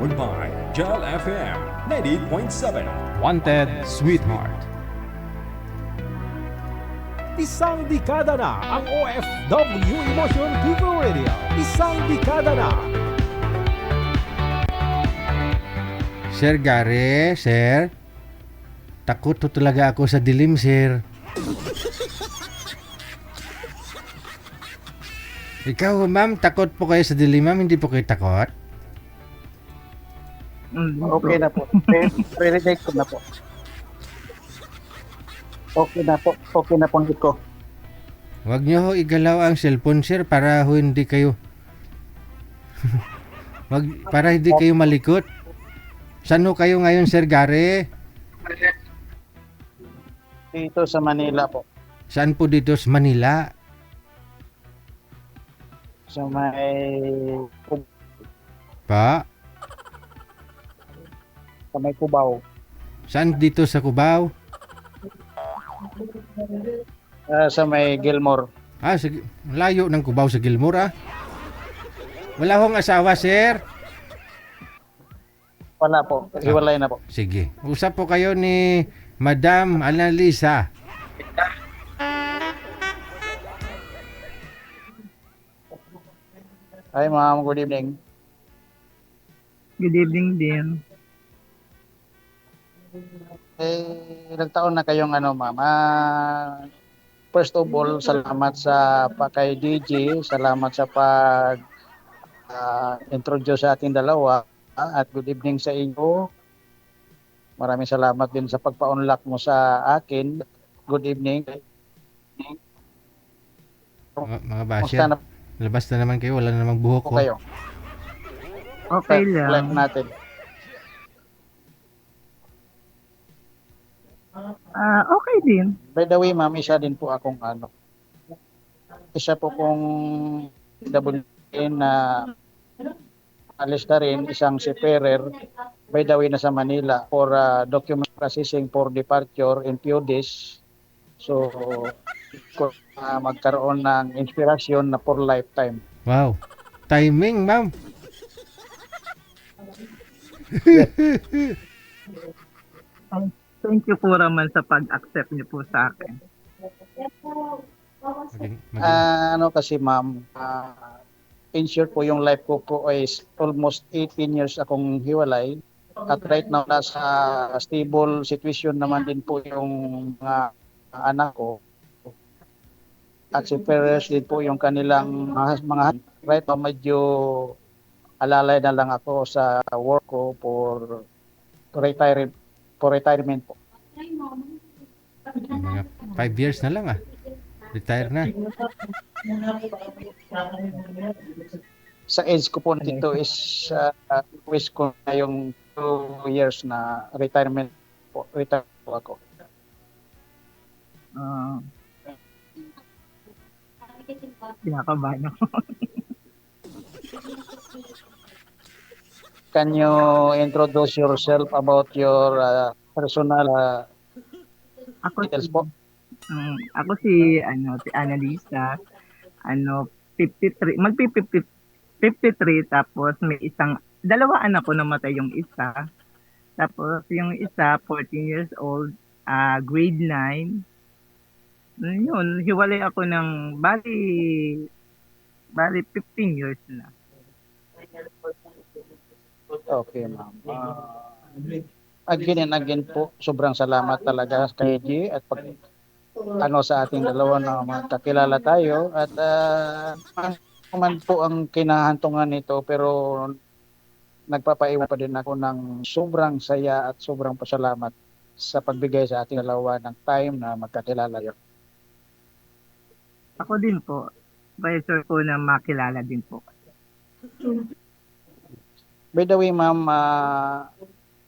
Powered by Jal FM 90.7. Wanted Sweetheart. Isang dekada na ang OFW Emotion Giver Radio. Isang dekada na. Sir Gary, sir. Takot to talaga ako sa dilim, sir. Ikaw, ma'am, takot po kayo sa dilim, ma'am? Hindi po kayo takot? Okay na po. Pre-reject ko na po. Okay na po. Okay na po ko. Huwag niyo ho igalaw ang cellphone, sir, para ho hindi kayo... para hindi kayo malikot. Saan ho kayo ngayon, Sir Gary? Dito sa Manila po. Saan po dito sa Manila? Sa may... Pa? Sa may Cubao. Saan dito sa Cubao? Sa may Gilmore. Ah, layo ng Cubao sa Gilmore, ah. Wala hong asawa, sir? Wala po. Hiwalay na po. Sige. Usap po kayo ni Madam Annalisa. Hi ma'am, good evening. Good evening din. Ilang taon na kayong ma'am? First of all, salamat sa kay DJ, salamat sa pag introduce sa ating dalawa at good evening sa inyo. Maraming salamat din sa pagpa-unlock mo sa akin. Good evening. Mga basya, labas na naman kayo. Wala na namang buhok ko. Kayo. Okay Like lang. natin. Okay din. By the way, ma'am, isa din po akong isa po kong WN na alis na rin, isang si Ferrer, by the way, nasa Manila for document processing for departure in few days. So, magkaroon ng inspirasyon na for lifetime. Wow. Timing, ma'am. Thank you po naman sa pag-accept niyo po sa akin. Kasi ma'am, in short po yung life ko po is almost 18 years akong hiwalay. At right now, nasa stable situation naman din po yung mga anak ko. At si Perez din po yung kanilang mga right now, medyo alalay na lang ako sa work ko for retirement po. Mga 5 years na lang, ah. Retire na. Sa age ko po dito is wish ko na yung 2 years na retirement po. Retire po ako. Kinakabahan ako. Can you introduce yourself about your personal details po? Ako si Annalisa, 53, magpi-53, tapos may dalawa anak ko namatay yung isa. Tapos yung isa 14 years old, grade 9. Yun, hiwalay ako ng bali 15 years na. Okay, ma'am. Again and again po, sobrang salamat talaga kay G at sa ating dalawa na magkakilala tayo at man po ang kinahantungan nito pero nagpapaiwan pa din ako ng sobrang saya at sobrang pasalamat sa pagbigay sa ating dalawa ng time na magkakilala yun. Ako din po. Pleasure ko na makilala din po. By the way, ma'am,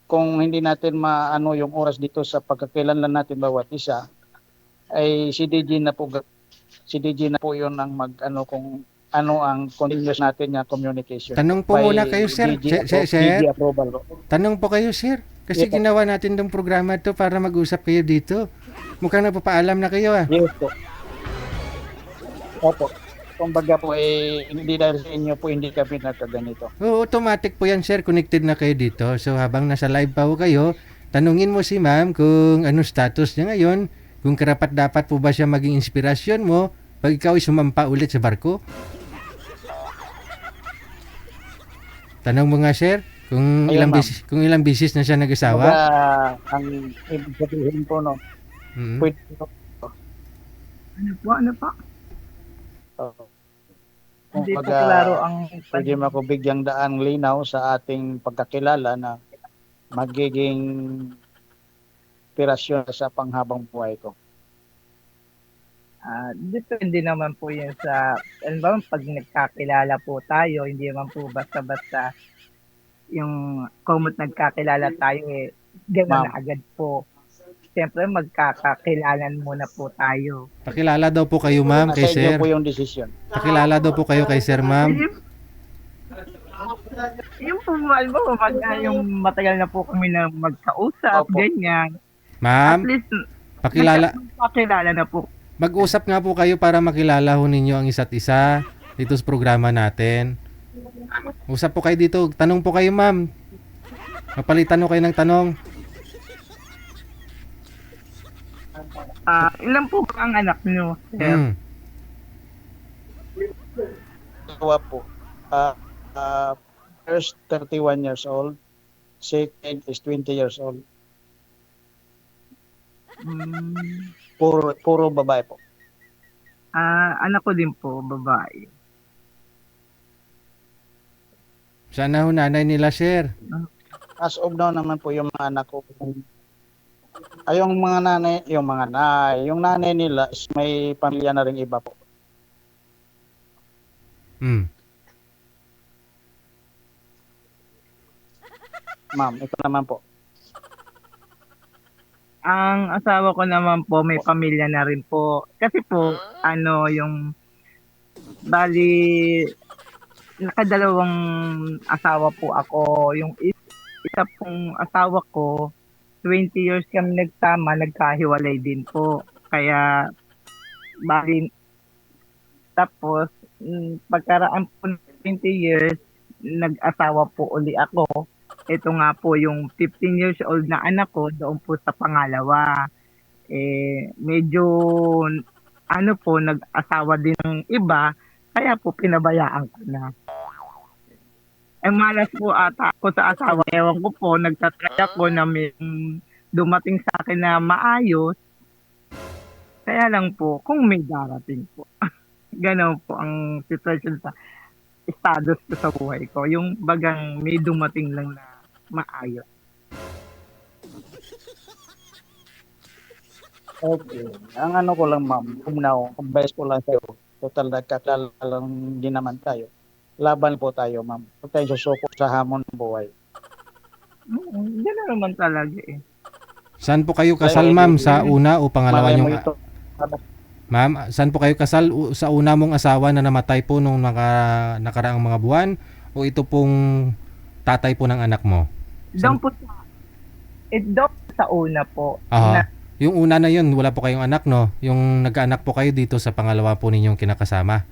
kung hindi natin maano yung oras dito sa pagkakilanlan natin bawat isa, ay si DJ na po yun ang kung ano ang continuous natin na communication. Tanong po muna kayo, sir. Sir. DJ approval. Tanong po kayo, sir. Kasi ginawa natin tong programa to para mag-usap kayo dito. Mukhang napapaalam na kayo, ah. Yes po. Opo. kumbaga po hindi dahil sa inyo po hindi kami nagkaganito. Oo, automatic po yan, sir. Connected na kayo dito. So, habang nasa live pa po kayo, tanungin mo si ma'am kung anong status niya ngayon, kung karapat-dapat po ba siya maging inspirasyon mo pag ikaw ay sumampa ulit sa barko. Tanong mo nga, sir, kung Ayun, ma'am. kung ilang bisis na siya nag-asawa. Kumbaga, ang ibig sabihin po, no, Mm. pwede, Ano po? Hindi po kumbaga, klaro ang pwede mo ako bigyang daan linaw sa ating pagkakilala na magiging inspirasyon sa panghabang buhay ko. Depende naman po yun sa, ano ba, pag nagkakilala po tayo, hindi naman po basta-basta yung kumot nagkakilala tayo gano'n Ma'am. na agad po. Siyempre, magkakakilalan muna po tayo. Pakilala daw po kayo, ma'am, Nasa kay inyo sir. po yung desisyon. Pakilala daw po kayo kay sir, ma'am. Yung po, alam mo, yung matagal na po kami na magkausap, Opo. ganyan. At Ma'am, least, pakilala. magkakilala na po. Mag-usap nga po kayo para makilala ho ninyo ang isa't isa dito sa programa natin. Usap po kayo dito. Tanong po kayo, ma'am. Mapalitan ho kayo ng tanong. Ilan po ba ang anak nyo? Sir? Hmm. Dalawa po. First, 31 years old. Second is 20 years old. Mm, Puro babae po. anak ko din po, babae. Sana ho nanay nila, sir. As of now naman po yung mga anak ko. Yung nanay nila is may pamilya na ring iba po. Hmm. Ma'am, ito naman po. Ang asawa ko naman po, may pamilya na rin po. Kasi po, bali, nakadalawang asawa po ako. Yung isa pong asawa ko, 20 years kami nagsama, nagkahiwalay din po. Kaya, bali, tapos, pagkaraan po ng 20 years, nag-asawa po uli ako. Ito nga po yung 15 years old na anak ko doon po sa pangalawa. Medyo nag-asawa din ng iba, kaya po pinabayaan ko na. Malas po ata ako sa asawa. Ewan ko po, nagtatry ako na may dumating sa akin na maayos. Kaya lang po, kung may darating po. Ganon po ang sitwasyon sa status ko sa buhay ko. Yung bagang may dumating lang na maayos. Okay. Ang ano ko lang, ma'am, advice ko lang sa'yo. Total nagkakilala lang din naman tayo. Laban po tayo, ma'am. Huwag tayong susuko sa hamon ng buhay. Gano'n naman talaga eh. Saan po kayo kasal, ma'am? Sa una o pangalawa Malay mo niyong... ito. Ma'am, saan po kayo kasal? Sa una mong asawa na namatay po nung nakaraang mga buwan? O ito pong tatay po ng anak mo? Doon po sa una po. Aha. Yung una na yun, wala po kayong anak, no? Yung nagkaanak po kayo dito sa pangalawa po ninyong kinakasama.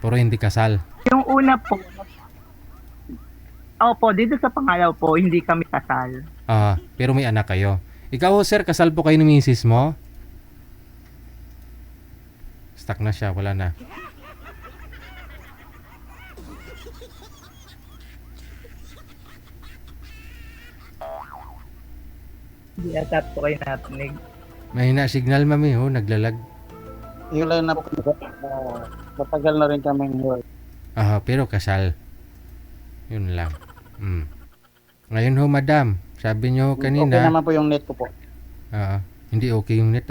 Pero hindi kasal. Yung una po, opo, dito sa pangalaw po, hindi kami kasal. Pero may anak kayo. Ikaw, sir, kasal po kayo ni misis mo? Stuck na siya, wala na. Hindi ata po kayo natinig. Mahina signal, mami, naglalag. Yun lang na po. Matagal na rin kami hiwalay. Pero kasal. Yun lang. Ngayon ho, madam, sabi nyo Okay kanina, naman po yung net ko po. hindi okay yung net,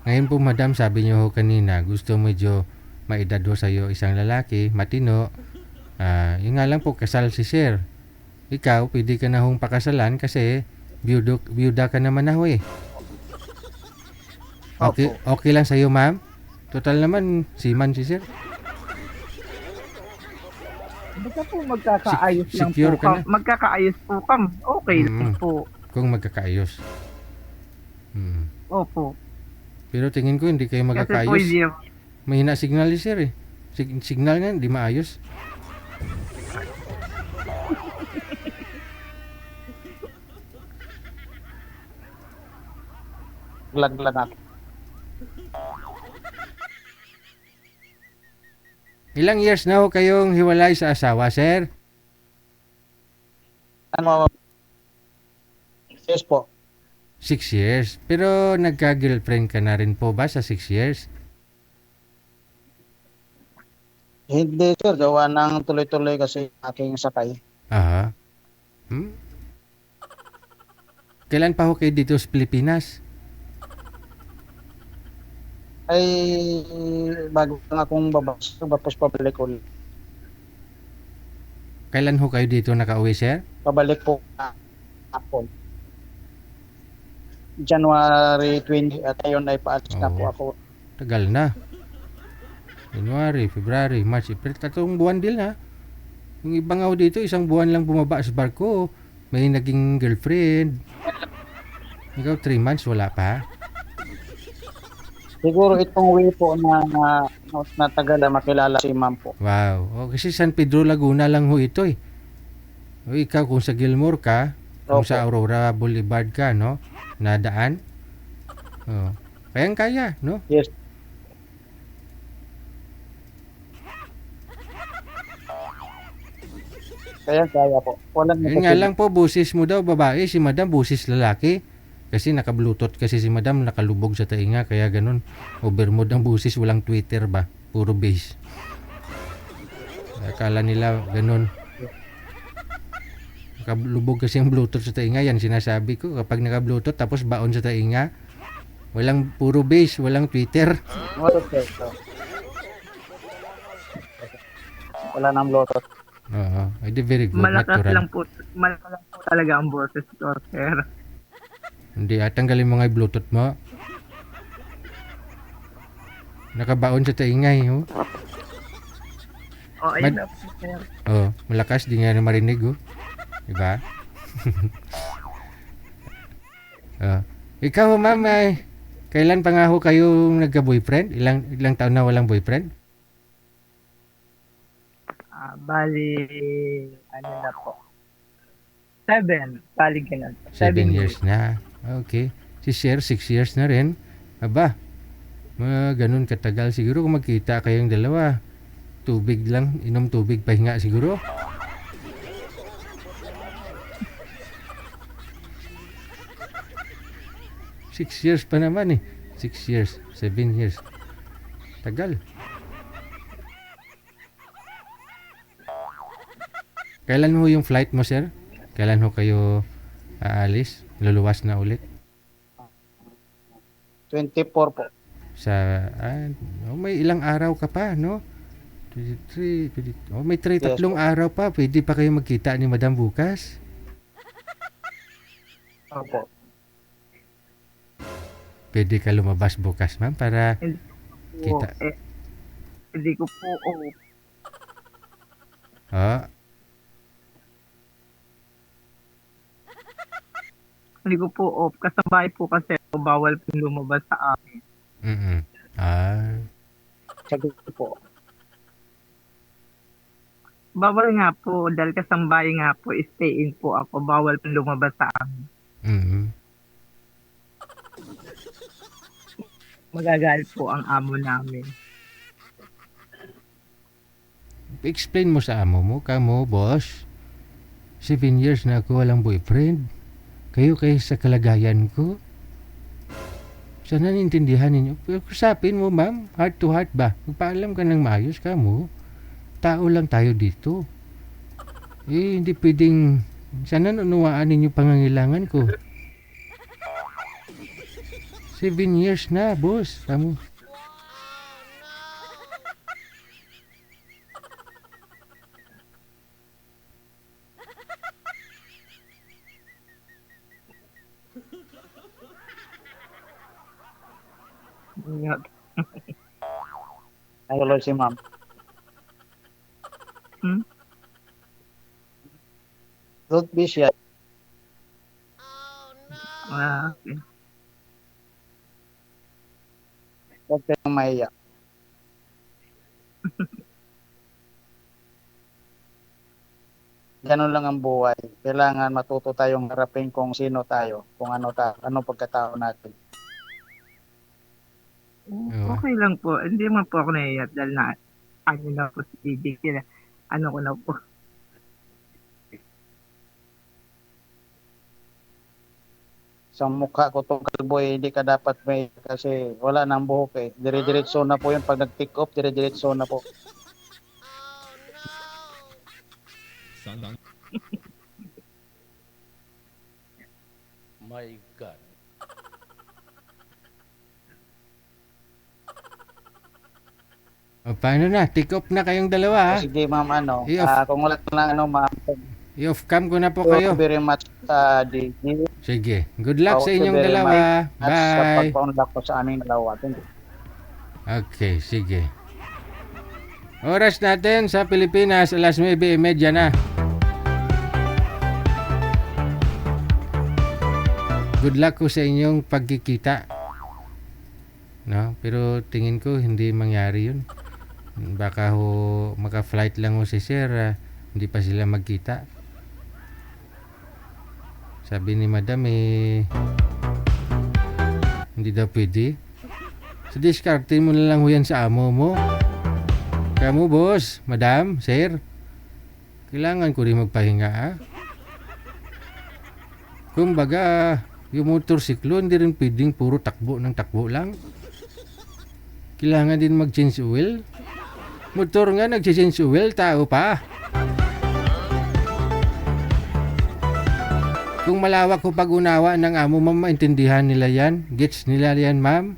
Ngayon po, madam, sabi nyo ho kanina, gusto medyo maedad ho sa'yo isang lalaki, matino. Yun nga lang po, kasal si sir. Ikaw, pwede ka na hong pakasalan kasi byuda ka naman na ho eh. Okay lang sa'yo, ma'am? Total naman, seaman si sir. Basta po magkakaayos lang Secure po. ka na? Magkakaayos po kam. Okay lang po. Kung magkakaayos. Opo. Pero tingin ko hindi kayo Kasi po magkakaayos. hindi, Mahina signal ni sir eh. Signal nga, hindi maayos. Laglag ako. Ilang years na ho kayong hiwalay sa asawa, sir? Ano, yes po. 6 years. Pero nagka-girlfriend ka na rin po ba sa 6 years? Hindi sir, gawa ng tuloy-tuloy kasi aking sakay. Aha. Hmm? Kailan pa ho kayo dito sa Pilipinas? Ay, bago lang akong babas, tapos pabalik ulit. Kailan ho kayo dito nakauwi, sir? Pabalik po ako. January 20 at ayun ay paalis na po Oo. ako. Tagal na. January, February, March, April. 3 buwan din ha. Yung iba nga ho dito, 1 buwan lang bumaba sa barko. May naging girlfriend. Ikaw 3 months, wala pa. Siguro itong way po na tagal na makilala si ma'am po. Wow. O, kasi San Pedro Laguna lang ho ito eh. O, ikaw kung sa Gilmore ka, kung Opo. sa Aurora Boulevard ka, no? Nadaan. O. Kayang-kaya, no? Yes. Kaya po. Walang Yun nga lang po, busis mo daw babae, si madam busis lalaki. Kasi naka-bluetooth kasi si madam, nakalubog sa tainga, kaya ganun. Overmode ang busis, walang Twitter ba? Puro bass. Akala nila ganun. Nakalubog kasi ang bluetooth sa tainga, yan sinasabi ko. Kapag naka-bluetooth tapos baon sa tainga, walang puro bass, walang Twitter. Wala nang Bluetooth. Oo, edi very good, malakas natural. lang po talaga ang boses ko, sir. Hindi, tanggalin mo nga yung Bluetooth mo. Nakabaon sa taingay, oh. O, ayun Mad- na po, sir. Oh, malakas, di nga na marinig, oh. Diba? Oh. Ikaw, ma'am, ay, kailan pa nga ho kayong nagka-boyfriend? Ilang taon na walang boyfriend? Bali, ano na po. 7. Bali, ganun. 7 years na. Okay. Si Sir, 6 years na rin. Aba, ganun katagal. Siguro kung magkita kayong dalawa, tubig lang, inom tubig, pahinga siguro. Six years pa naman eh. 6 years, 7 years. Tagal. Kailan ho yung flight mo, sir? Kailan ho kayo aalis? Luluwas na ulit? 24 po. Sa, may ilang araw ka pa, no? 23, may tatlong araw pa. Pwede pa kayo magkita ni Madam bukas. Opo. Pwede ka lumabas bukas, ma'am, para kita. Hindi ko po, hindi ko po off. Kasabay po kasi bawal po lumabas sa amin. Mm-mm. Sabi ko po. Bawal nga po, dahil kasambay nga po, stay in po ako. Bawal po lumabas sa amin. Mm-mm. Magagalit po ang amo namin. Explain mo sa amo mo, kamo, boss. 7 years na ako walang boyfriend. Kayo sa kalagayan ko. Sana nintindihan ninyo. Pero kusapin mo, ma'am, heart to heart ba? Magpaalam ka ng maayos ka mo. Tao lang tayo dito. Hindi pwedeng... Sana nunuwaan ninyo pangangailangan ko. 7 years na, boss. Kamu. Ay, tuloy si ma'am. Don't be shy. Okay. Huwag kayong mahiya. Ganun lang ang buhay. Kailangan matuto tayong harapin kung sino tayo, kung ano ano pagkatao natin. Oo. Okay lang po. Hindi man po ako naiyak dahil na ano na po si DJ kila. Ano ko na po. Sa mukha ko tong kalboy, hindi ka dapat may kasi wala nang buhok eh. Dire-diretso na po yung pag nag-pick up, dire-diretso na po. My God. O, paano na? Take off na kayong dalawa, ha? Sige ma'am, I-off. kung wala ka lang ma'am, I-off cam ko na po thank kayo. you very much DJ. Sige. Good luck sa Thank you inyong very dalawa. much sa Bye. pagpa-unlock ko sa aming dalawa. Thank you. Okay, sige. Oras natin sa Pilipinas, alas 9:30 na. Good luck ko sa inyong pagkikita. No, pero tingin ko hindi mangyari 'yun. Baka ho maka-flight lang ho si Sir, hindi pa sila magkita. Sabi ni Madam hindi daw pwede. So diskarte mo na lang ho yan sa amo mo. Kamu boss, Madam, Sir, kailangan ko rin magpahinga, ha? Kumbaga, yung motorsiklo hindi rin pwedeng puro takbo ng takbo lang. Kailangan din mag-change oil. Motor nga nag-change oil, tao pa. Kung malawak ko pag-unawa ng amo, ma'am, maintindihan nila yan. Gets nila yan, ma'am.